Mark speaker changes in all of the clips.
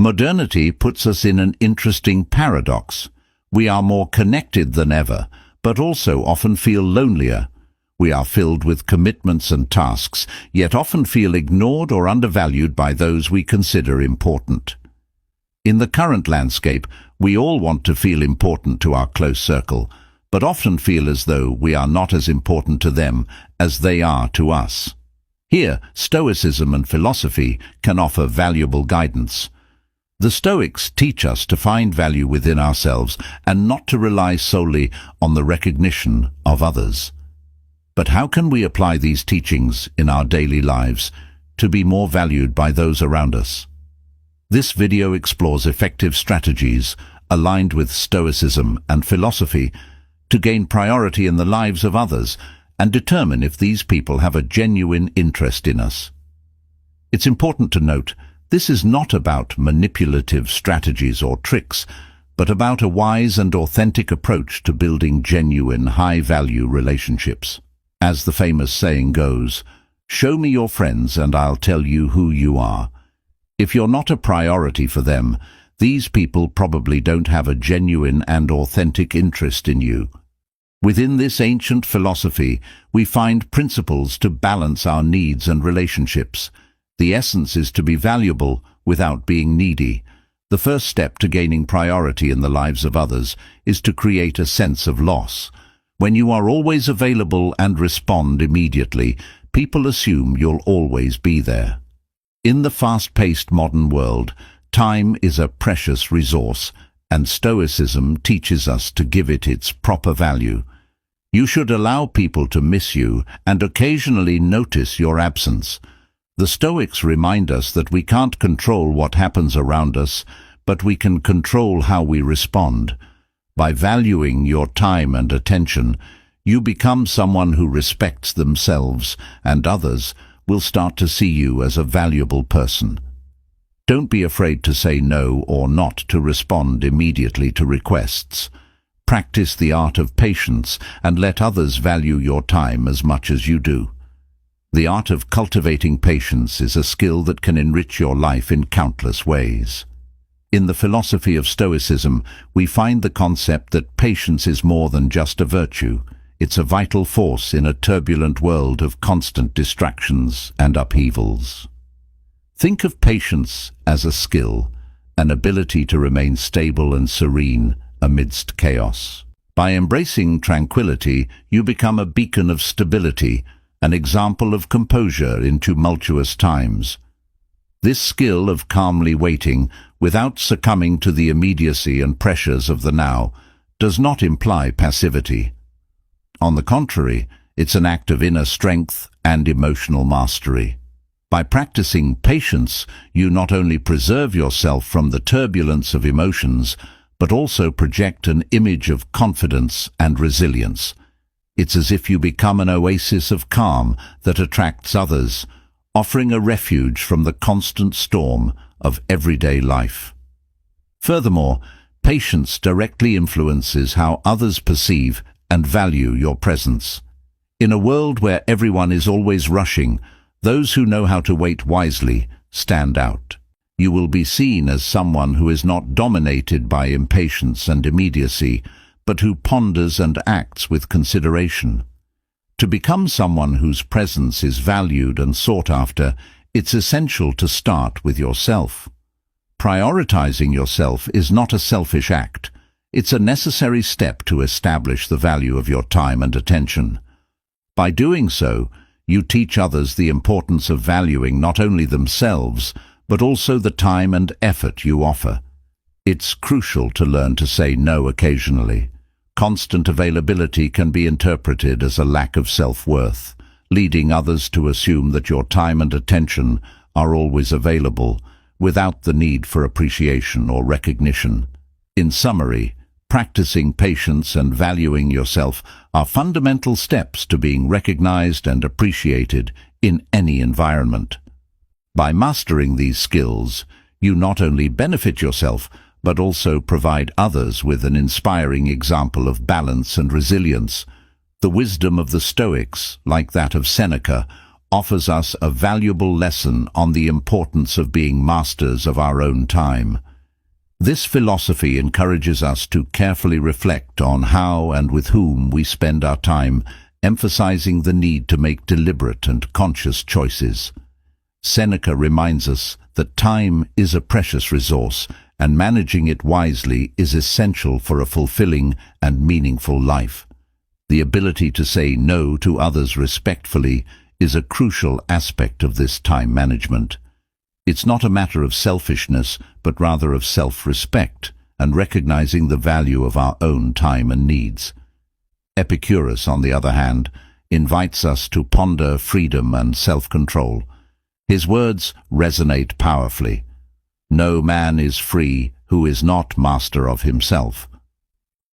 Speaker 1: Modernity puts us in an interesting paradox. We are more connected than ever, but also often feel lonelier. We are filled with commitments and tasks, yet often feel ignored or undervalued by those we consider important. In the current landscape, we all want to feel important to our close circle, but often feel as though we are not as important to them as they are to us. Here, Stoicism and philosophy can offer valuable guidance. The Stoics teach us to find value within ourselves and not to rely solely on the recognition of others. But how can we apply these teachings in our daily lives to be more valued by those around us? This video explores effective strategies aligned with Stoicism and philosophy to gain priority in the lives of others and determine if these people have a genuine interest in us. It's important to note, this is not about manipulative strategies or tricks, but about a wise and authentic approach to building genuine, high-value relationships. As the famous saying goes, "Show me your friends and I'll tell you who you are." If you're not a priority for them, these people probably don't have a genuine and authentic interest in you. Within this ancient philosophy, we find principles to balance our needs and relationships. The essence is to be valuable without being needy. The first step to gaining priority in the lives of others is to create a sense of loss. When you are always available and respond immediately, people assume you'll always be there. In the fast-paced modern world, time is a precious resource, and Stoicism teaches us to give it its proper value. You should allow people to miss you and occasionally notice your absence. The Stoics remind us that we can't control what happens around us, but we can control how we respond. By valuing your time and attention, you become someone who respects themselves, and others will start to see you as a valuable person. Don't be afraid to say no or not to respond immediately to requests. Practice the art of patience and let others value your time as much as you do. The art of cultivating patience is a skill that can enrich your life in countless ways. In the philosophy of Stoicism, we find the concept that patience is more than just a virtue. It's a vital force in a turbulent world of constant distractions and upheavals. Think of patience as a skill, an ability to remain stable and serene amidst chaos. By embracing tranquility, you become a beacon of stability, an example of composure in tumultuous times. This skill of calmly waiting, without succumbing to the immediacy and pressures of the now, does not imply passivity. On the contrary, it's an act of inner strength and emotional mastery. By practicing patience, you not only preserve yourself from the turbulence of emotions, but also project an image of confidence and resilience. It's as if you become an oasis of calm that attracts others, offering a refuge from the constant storm of everyday life. Furthermore, patience directly influences how others perceive and value your presence. In a world where everyone is always rushing, those who know how to wait wisely stand out. You will be seen as someone who is not dominated by impatience and immediacy, but who ponders and acts with consideration. To become someone whose presence is valued and sought after, it's essential to start with yourself. Prioritizing yourself is not a selfish act. It's a necessary step to establish the value of your time and attention. By doing so, you teach others the importance of valuing not only themselves, but also the time and effort you offer. It's crucial to learn to say no occasionally. Constant availability can be interpreted as a lack of self-worth, leading others to assume that your time and attention are always available, without the need for appreciation or recognition. In summary, practicing patience and valuing yourself are fundamental steps to being recognized and appreciated in any environment. By mastering these skills, you not only benefit yourself, but also provide others with an inspiring example of balance and resilience. The wisdom of the Stoics, like that of Seneca, offers us a valuable lesson on the importance of being masters of our own time. This philosophy encourages us to carefully reflect on how and with whom we spend our time, emphasizing the need to make deliberate and conscious choices. Seneca reminds us that time is a precious resource, and managing it wisely is essential for a fulfilling and meaningful life. The ability to say no to others respectfully is a crucial aspect of this time management. It's not a matter of selfishness, but rather of self-respect and recognizing the value of our own time and needs. Epicurus, on the other hand, invites us to ponder freedom and self-control. His words resonate powerfully. No man is free who is not master of himself.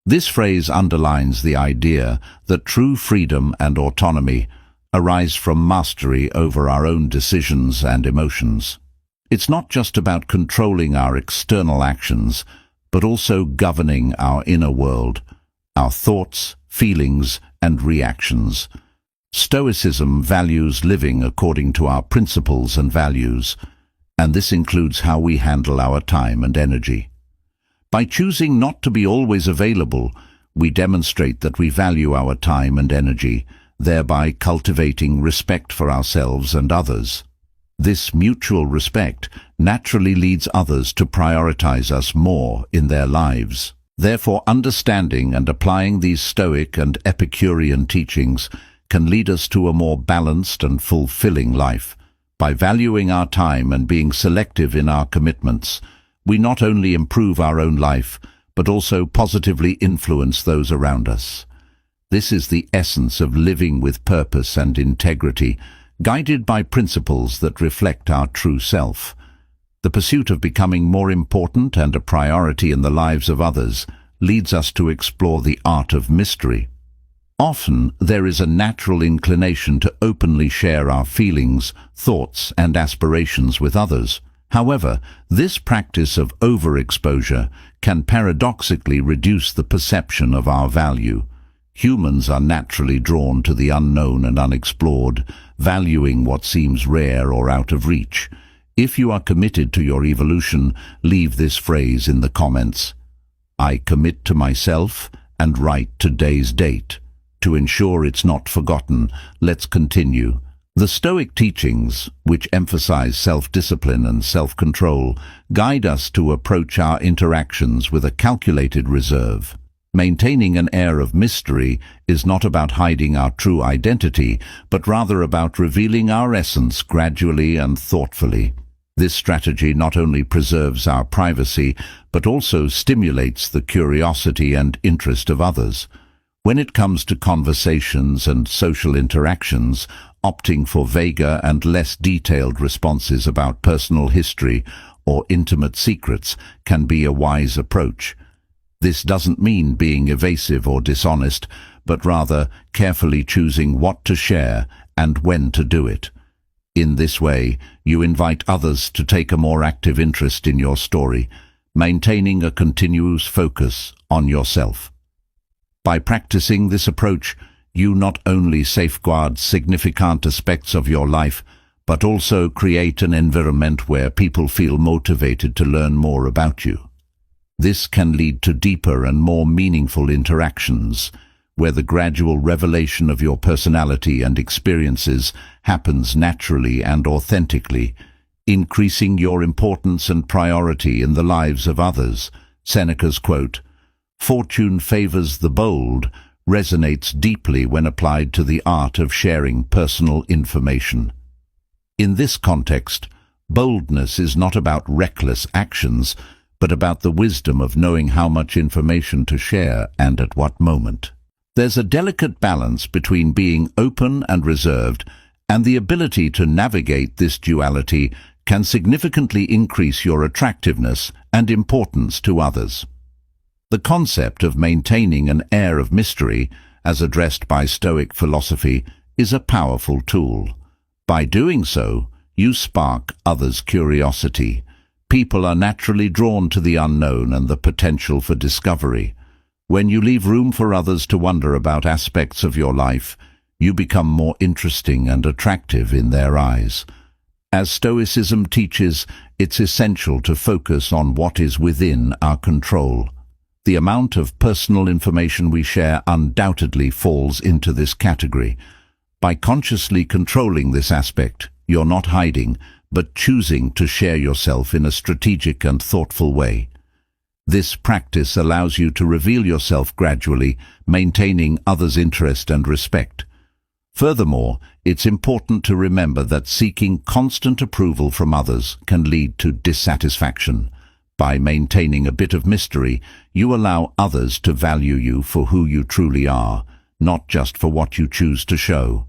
Speaker 1: This phrase underlines the idea that true freedom and autonomy arise from mastery over our own decisions and emotions. It's not just about controlling our external actions, but also governing our inner world, our thoughts, feelings, and reactions. Stoicism values living according to our principles and values, and this includes how we handle our time and energy. By choosing not to be always available, we demonstrate that we value our time and energy, thereby cultivating respect for ourselves and others. This mutual respect naturally leads others to prioritize us more in their lives. Therefore, understanding and applying these Stoic and Epicurean teachings can lead us to a more balanced and fulfilling life. By valuing our time and being selective in our commitments, we not only improve our own life, but also positively influence those around us. This is the essence of living with purpose and integrity, guided by principles that reflect our true self. The pursuit of becoming more important and a priority in the lives of others leads us to explore the art of mystery. Often, there is a natural inclination to openly share our feelings, thoughts, and aspirations with others. However, this practice of overexposure can paradoxically reduce the perception of our value. Humans are naturally drawn to the unknown and unexplored, valuing what seems rare or out of reach. If you are committed to your evolution, leave this phrase in the comments. I commit to myself and write today's date. To ensure it's not forgotten, let's continue. The Stoic teachings, which emphasize self-discipline and self-control, guide us to approach our interactions with a calculated reserve. Maintaining an air of mystery is not about hiding our true identity, but rather about revealing our essence gradually and thoughtfully. This strategy not only preserves our privacy, but also stimulates the curiosity and interest of others. When it comes to conversations and social interactions, opting for vaguer and less detailed responses about personal history or intimate secrets can be a wise approach. This doesn't mean being evasive or dishonest, but rather carefully choosing what to share and when to do it. In this way, you invite others to take a more active interest in your story, maintaining a continuous focus on yourself. By practicing this approach, you not only safeguard significant aspects of your life, but also create an environment where people feel motivated to learn more about you. This can lead to deeper and more meaningful interactions, where the gradual revelation of your personality and experiences happens naturally and authentically, increasing your importance and priority in the lives of others. Seneca's quote, "Fortune favors the bold," resonates deeply when applied to the art of sharing personal information. In this context, boldness is not about reckless actions, but about the wisdom of knowing how much information to share and at what moment. There's a delicate balance between being open and reserved, and the ability to navigate this duality can significantly increase your attractiveness and importance to others. The concept of maintaining an air of mystery, as addressed by Stoic philosophy, is a powerful tool. By doing so, you spark others' curiosity. People are naturally drawn to the unknown and the potential for discovery. When you leave room for others to wonder about aspects of your life, you become more interesting and attractive in their eyes. As Stoicism teaches, it's essential to focus on what is within our control. The amount of personal information we share undoubtedly falls into this category. By consciously controlling this aspect, you're not hiding, but choosing to share yourself in a strategic and thoughtful way. This practice allows you to reveal yourself gradually, maintaining others' interest and respect. Furthermore, it's important to remember that seeking constant approval from others can lead to dissatisfaction. By maintaining a bit of mystery, you allow others to value you for who you truly are, not just for what you choose to show.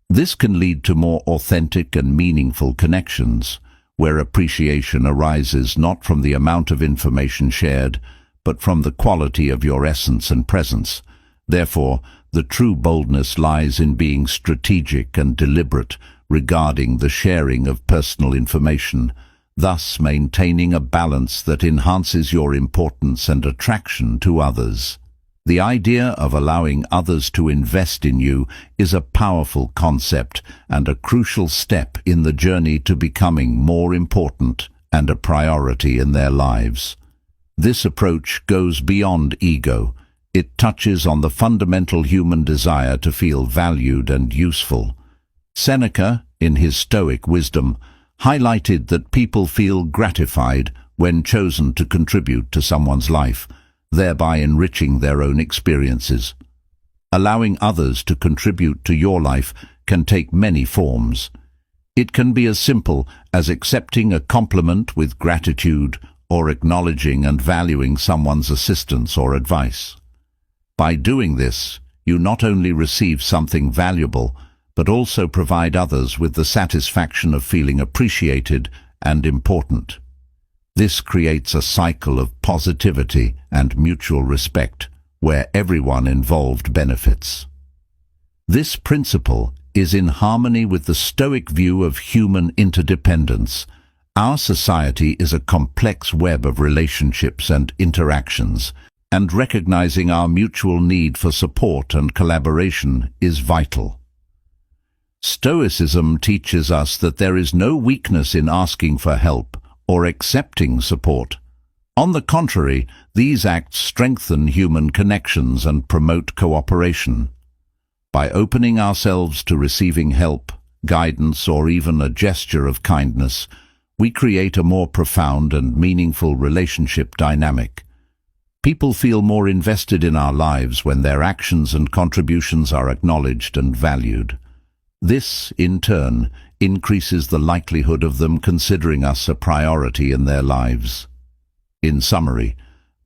Speaker 1: This can lead to more authentic and meaningful connections, where appreciation arises not from the amount of information shared, but from the quality of your essence and presence. Therefore, the true boldness lies in being strategic and deliberate regarding the sharing of personal information, thus maintaining a balance that enhances your importance and attraction to others. The idea of allowing others to invest in you is a powerful concept and a crucial step in the journey to becoming more important and a priority in their lives. This approach goes beyond ego. It touches on the fundamental human desire to feel valued and useful. Seneca, in his Stoic wisdom, highlighted that people feel gratified when chosen to contribute to someone's life, thereby enriching their own experiences. Allowing others to contribute to your life can take many forms. It can be as simple as accepting a compliment with gratitude or acknowledging and valuing someone's assistance or advice. By doing this, you not only receive something valuable, but also provide others with the satisfaction of feeling appreciated and important. This creates a cycle of positivity and mutual respect, where everyone involved benefits. This principle is in harmony with the Stoic view of human interdependence. Our society is a complex web of relationships and interactions, and recognizing our mutual need for support and collaboration is vital. Stoicism teaches us that there is no weakness in asking for help or accepting support. On the contrary, these acts strengthen human connections and promote cooperation. By opening ourselves to receiving help, guidance, or even a gesture of kindness, we create a more profound and meaningful relationship dynamic. People feel more invested in our lives when their actions and contributions are acknowledged and valued. This, in turn, increases the likelihood of them considering us a priority in their lives. In summary,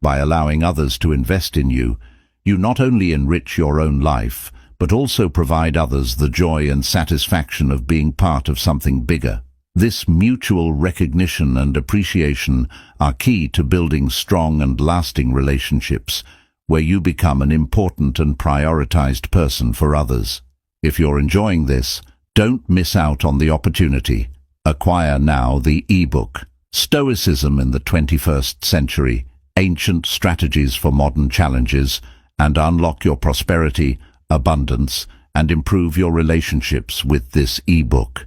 Speaker 1: by allowing others to invest in you, you not only enrich your own life, but also provide others the joy and satisfaction of being part of something bigger. This mutual recognition and appreciation are key to building strong and lasting relationships, where you become an important and prioritized person for others. If you're enjoying this, don't miss out on the opportunity. Acquire now the ebook, Stoicism in the 21st Century, Ancient Strategies for Modern Challenges, and unlock your prosperity, abundance, and improve your relationships with this ebook.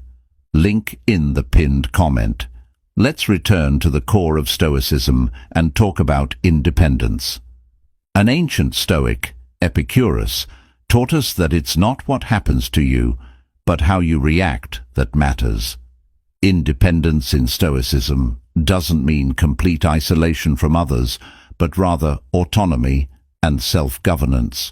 Speaker 1: Link in the pinned comment. Let's return to the core of Stoicism and talk about independence. An ancient Stoic, Epicurus, taught us that it's not what happens to you, but how you react that matters. Independence in Stoicism doesn't mean complete isolation from others, but rather autonomy and self-governance.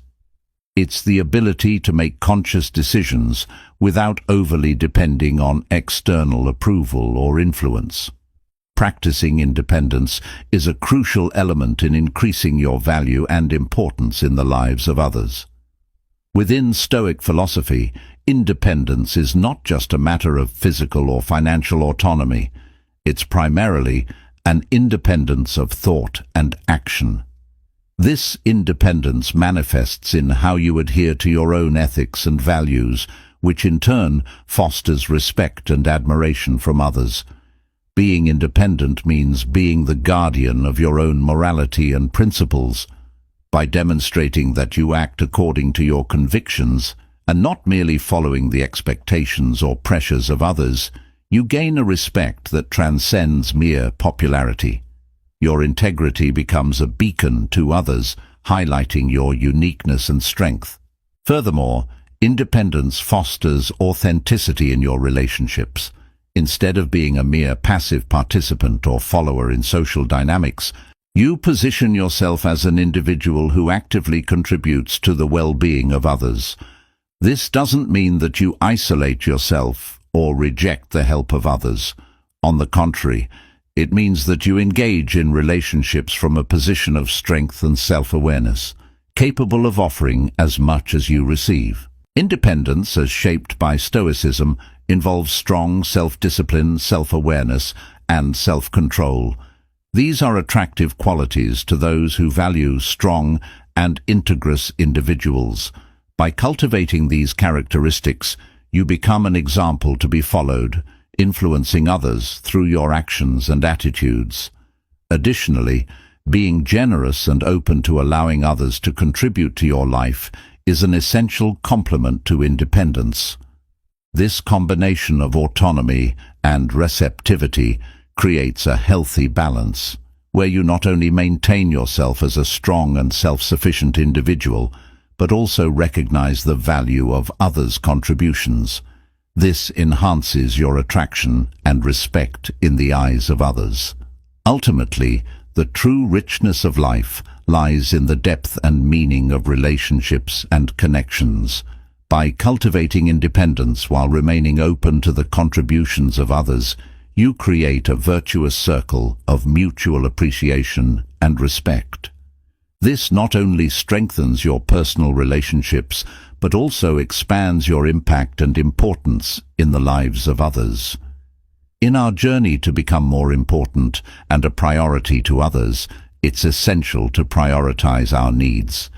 Speaker 1: It's the ability to make conscious decisions without overly depending on external approval or influence. Practicing independence is a crucial element in increasing your value and importance in the lives of others. Within Stoic philosophy, independence is not just a matter of physical or financial autonomy. It's primarily an independence of thought and action. This independence manifests in how you adhere to your own ethics and values, which in turn fosters respect and admiration from others. Being independent means being the guardian of your own morality and principles. By demonstrating that you act according to your convictions and not merely following the expectations or pressures of others, you gain a respect that transcends mere popularity. Your integrity becomes a beacon to others, highlighting your uniqueness and strength. Furthermore, independence fosters authenticity in your relationships. Instead of being a mere passive participant or follower in social dynamics, you position yourself as an individual who actively contributes to the well-being of others. This doesn't mean that you isolate yourself or reject the help of others. On the contrary, it means that you engage in relationships from a position of strength and self-awareness, capable of offering as much as you receive. Independence, as shaped by Stoicism, involves strong self-discipline, self-awareness, and self-control. These are attractive qualities to those who value strong and integrous individuals. By cultivating these characteristics, you become an example to be followed, influencing others through your actions and attitudes. Additionally, being generous and open to allowing others to contribute to your life is an essential complement to independence. This combination of autonomy and receptivity creates a healthy balance, where you not only maintain yourself as a strong and self-sufficient individual, but also recognize the value of others' contributions. This enhances your attraction and respect in the eyes of others. Ultimately, the true richness of life lies in the depth and meaning of relationships and connections. By cultivating independence while remaining open to the contributions of others, you create a virtuous circle of mutual appreciation and respect. This not only strengthens your personal relationships, but also expands your impact and importance in the lives of others. In our journey to become more important and a priority to others, it's essential to prioritize our needs.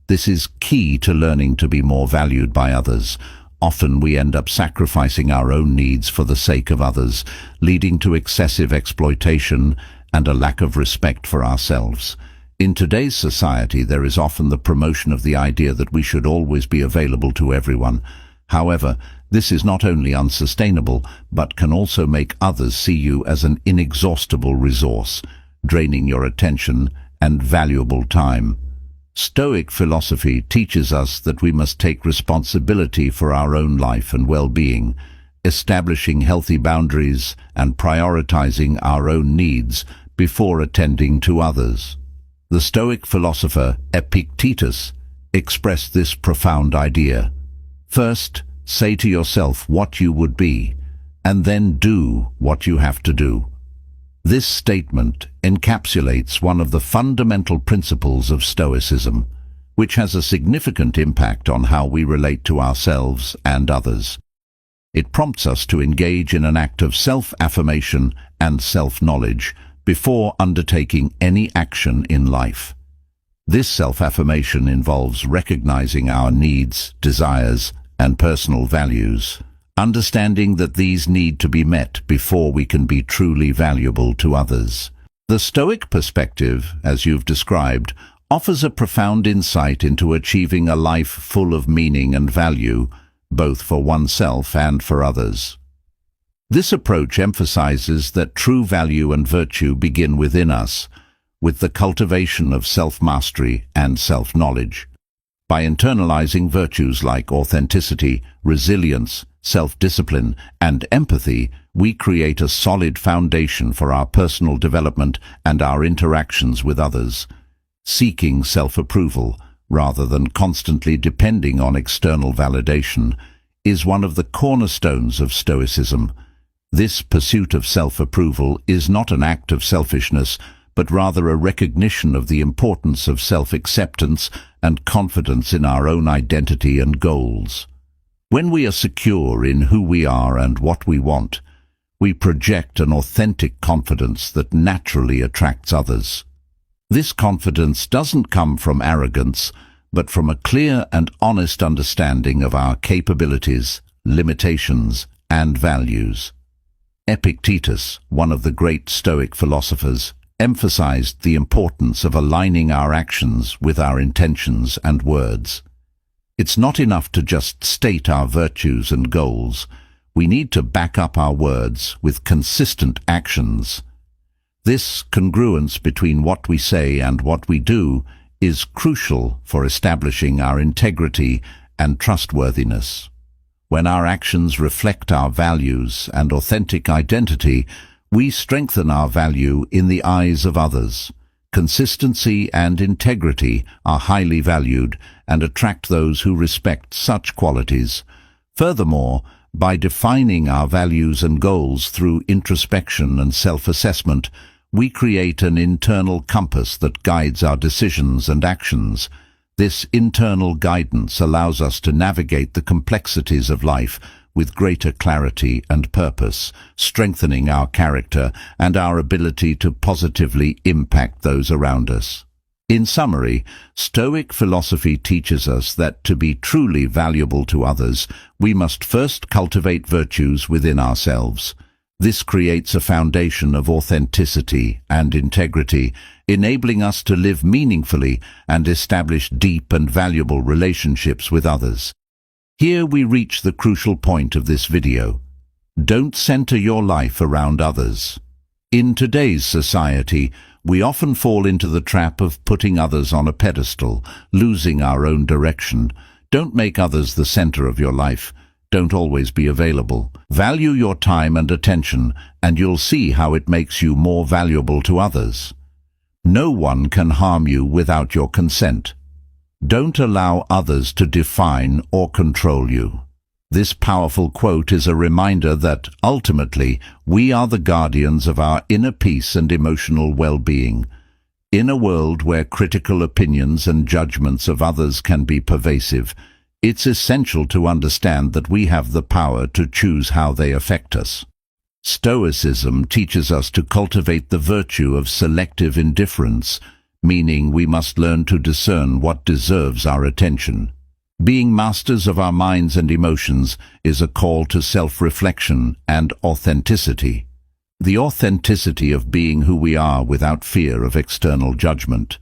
Speaker 1: This is key to learning to be more valued by others. Often we end up sacrificing our own needs for the sake of others, leading to excessive exploitation and a lack of respect for ourselves. In today's society, there is often the promotion of the idea that we should always be available to everyone. However, this is not only unsustainable, but can also make others see you as an inexhaustible resource, draining your attention and valuable time. Stoic philosophy teaches us that we must take responsibility for our own life and well-being, establishing healthy boundaries and prioritizing our own needs before attending to others. The Stoic philosopher Epictetus expressed this profound idea. First, say to yourself what you would be, and then do what you have to do. This statement encapsulates one of the fundamental principles of Stoicism, which has a significant impact on how we relate to ourselves and others. It prompts us to engage in an act of self-affirmation and self-knowledge before undertaking any action in life. This self-affirmation involves recognizing our needs, desires, and personal values, understanding that these need to be met before we can be truly valuable to others. The Stoic perspective, as you've described, offers a profound insight into achieving a life full of meaning and value, both for oneself and for others. This approach emphasizes that true value and virtue begin within us, with the cultivation of self-mastery and self-knowledge. By internalizing virtues like authenticity, resilience, self-discipline, and empathy, we create a solid foundation for our personal development and our interactions with others. Seeking self-approval, rather than constantly depending on external validation, is one of the cornerstones of Stoicism. This pursuit of self-approval is not an act of selfishness, but rather a recognition of the importance of self-acceptance and confidence in our own identity and goals. When we are secure in who we are and what we want, we project an authentic confidence that naturally attracts others. This confidence doesn't come from arrogance, but from a clear and honest understanding of our capabilities, limitations, and values. Epictetus, one of the great Stoic philosophers, emphasized the importance of aligning our actions with our intentions and words. It's not enough to just state our virtues and goals. We need to back up our words with consistent actions. This congruence between what we say and what we do is crucial for establishing our integrity and trustworthiness. When our actions reflect our values and authentic identity, we strengthen our value in the eyes of others. Consistency and integrity are highly valued and attract those who respect such qualities. Furthermore, by defining our values and goals through introspection and self-assessment, we create an internal compass that guides our decisions and actions. This internal guidance allows us to navigate the complexities of life with greater clarity and purpose, strengthening our character and our ability to positively impact those around us. In summary, Stoic philosophy teaches us that to be truly valuable to others, we must first cultivate virtues within ourselves. This creates a foundation of authenticity and integrity, enabling us to live meaningfully and establish deep and valuable relationships with others. Here we reach the crucial point of this video. Don't center your life around others. In today's society, we often fall into the trap of putting others on a pedestal, losing our own direction. Don't make others the center of your life. Don't always be available. Value your time and attention, and you'll see how it makes you more valuable to others. No one can harm you without your consent. Don't allow others to define or control you. This powerful quote is a reminder that, ultimately, we are the guardians of our inner peace and emotional well-being. In a world where critical opinions and judgments of others can be pervasive, it's essential to understand that we have the power to choose how they affect us. Stoicism teaches us to cultivate the virtue of selective indifference, meaning we must learn to discern what deserves our attention. Being masters of our minds and emotions is a call to self-reflection and authenticity. The authenticity of being who we are without fear of external judgment.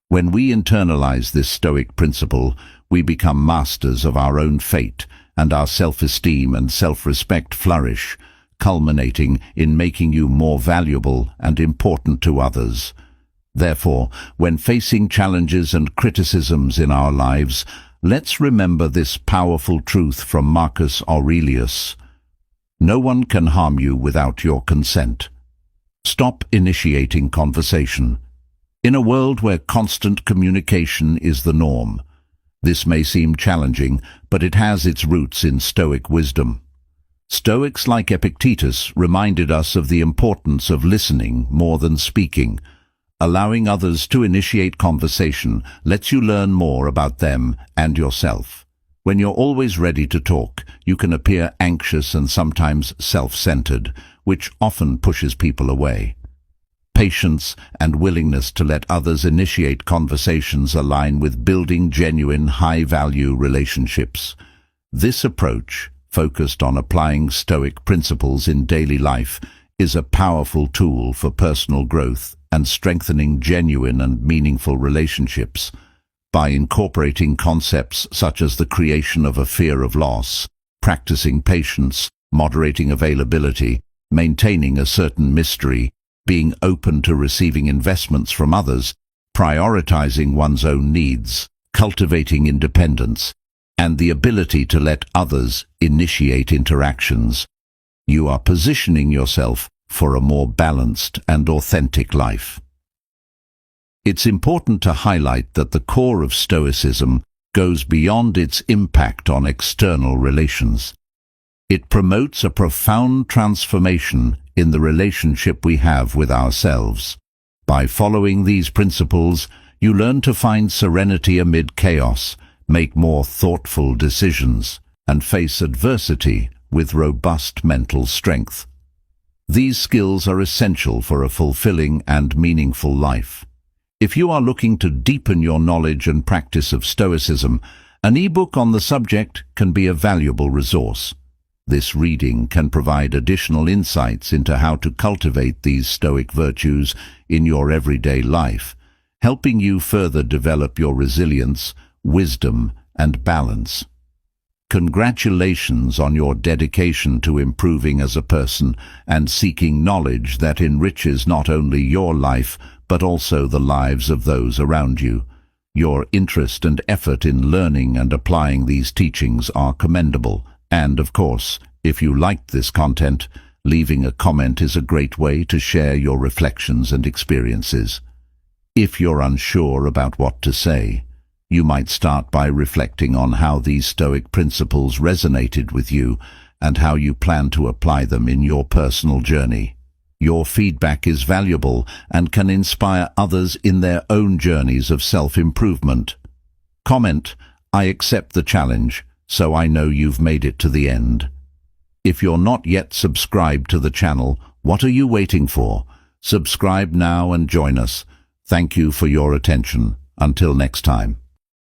Speaker 1: When we internalize this Stoic principle, we become masters of our own fate, and our self-esteem and self-respect flourish, culminating in making you more valuable and important to others. Therefore, when facing challenges and criticisms in our lives, let's remember this powerful truth from Marcus Aurelius. No one can harm you without your consent. Stop initiating conversation. In a world where constant communication is the norm, this may seem challenging, but it has its roots in Stoic wisdom. Stoics like Epictetus reminded us of the importance of listening more than speaking. Allowing others to initiate conversation lets you learn more about them and yourself. When you're always ready to talk, you can appear anxious and sometimes self-centered, which often pushes people away. Patience and willingness to let others initiate conversations align with building genuine, high-value relationships. This approach, focused on applying Stoic principles in daily life, is a powerful tool for personal growth and strengthening genuine and meaningful relationships. By incorporating concepts such as the creation of a fear of loss, practicing patience, moderating availability, maintaining a certain mystery, being open to receiving investments from others, prioritizing one's own needs, cultivating independence, and the ability to let others initiate interactions, you are positioning yourself for a more balanced and authentic life. It's important to highlight that the core of Stoicism goes beyond its impact on external relations. It promotes a profound transformation in the relationship we have with ourselves. By following these principles, you learn to find serenity amid chaos, make more thoughtful decisions, and face adversity with robust mental strength. These skills are essential for a fulfilling and meaningful life. If you are looking to deepen your knowledge and practice of Stoicism, an ebook on the subject can be a valuable resource. This reading can provide additional insights into how to cultivate these Stoic virtues in your everyday life, helping you further develop your resilience, wisdom, and balance. Congratulations on your dedication to improving as a person and seeking knowledge that enriches not only your life but also the lives of those around you. Your interest and effort in learning and applying these teachings are commendable, and of course, if you liked this content, leaving a comment is a great way to share your reflections and experiences. If you're unsure about what to say, you might start by reflecting on how these Stoic principles resonated with you and how you plan to apply them in your personal journey. Your feedback is valuable and can inspire others in their own journeys of self-improvement. Comment, "I accept the challenge, so I know you've made it to the end." If you're not yet subscribed to the channel, what are you waiting for? Subscribe now and join us. Thank you for your attention. Until next time.